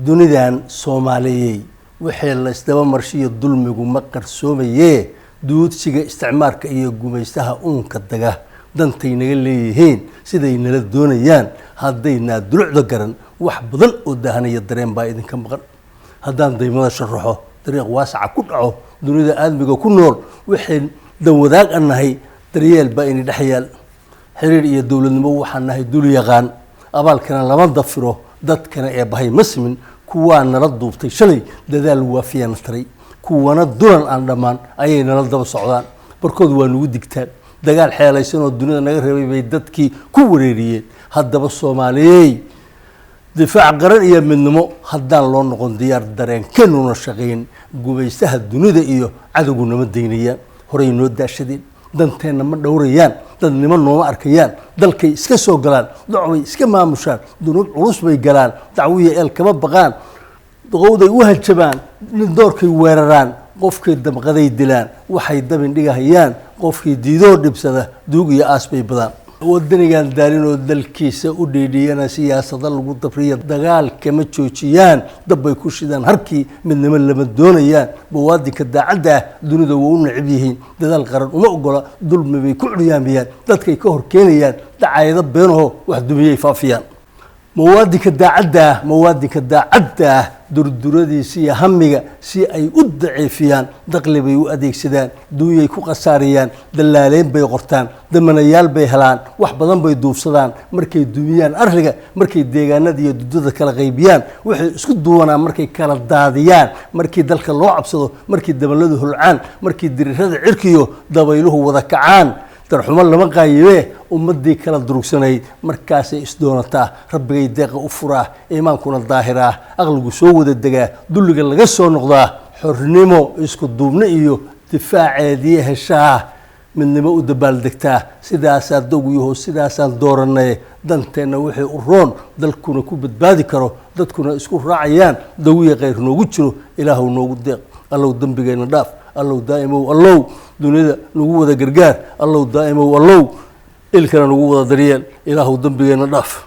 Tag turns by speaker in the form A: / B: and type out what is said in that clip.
A: dunidan Soomaaliyeey wixii la isdaba marshiyo dulmigu ma qarsoomaye duudsiga isticmaalka iyo gumaystaha uunka daga dantay naga leeyihiin siday nala doonayaan haddayna dulucda garan wax badan oo daahanaya dareen baa idinka maqan haddaan daymada sharaxo dariiq waasaca ku dhaco dunida aadmiga ku nool wixii dan wadaag anahay daryeel baa in dhaxyaal xiriir iyo dawladnimo waxaan nahay dul yaqaan abaalkana lama dafiro dadkana ee bahay masmin kuwa nala duubtay shalay dadaal waafiyana taray kuwana dulan aan dhamaan ayay nala daba socdaan barkood waa nagu digtaan dagaal xeelaysan oo dunida naga reebay bay dadkii ku wareeriyeen haddaba Soomaaliyeey difaac qaran iyo midnimo haddaan loo noqon diyaar dareen kanuna shaqeyn gumaystaha dunida iyo cadawgu nama deynayaan horay noo daashadeen danteena ma dhowrayaan dadnimo nooma arkayaan dalkay iska soo galaan dacway iska maamushaan dunuub culus bay galaan dacwiye eel kama baqaan doqowday u hanjabaan nin doorkay weeraraan qofkay damqaday dilaan waxay dabin dhigahayaan qofkii diidoo dhibsada duug iyo aas bay badaan wadanigan daalin oo dalkiisa u dheedhiyana siyaasada lagu dabriya dagaal kama joojiyaan dabbay ku shidaan harkii midnimo lama doonayaan bawaadinka daacadda dunida waa u necib yihiin dadaal qaran uma ogola dulmi bay ku curyaamiyaan dadkay ka hor keenayaan dacayado beenaho wax dumiyay faafiyaan mawaadinka daacadda durduradiisa iyo hamiga si ay u daciifiyaan daqli bay u adeegsadaan duuyay ku qasaariyaan dalaaleen bay qortaan damanayaal bay helaan wax badan bay duubsadaan markay dumiyaan arliga markay deegaanada iyo dudada kala qaybiyaan waxay isku duwanaa markay kala daadiyaan markii dalka loo cabsado markii dabaladu hulcaan markii dirirada cirkiyo dabayluhu wada kacaan darxumo lama qaayibee ummadii kala durugsanayd markaasay isdoonataa rabbigay deeqa u furaa iimaankuna daahiraa aqligu soo wada degaa dulliga laga soo noqdaa xornimo isku duubno iyo difaaceedii heshaa midnimo u dabaaldegtaa sidaasaa dowyaho sidaasaan dooranay danteena wixii u roon dalkuna ku badbaadi karo dadkuna isku raacayaan dawiye khayr noogu jiro ilaahu noogu deeq allow dambigeena dhaaf allow daa'imow allow dunida nagu wada gargaar allow daa'imow allow ilkana nagu wada daryeel ilaahu dambigeena dhaaf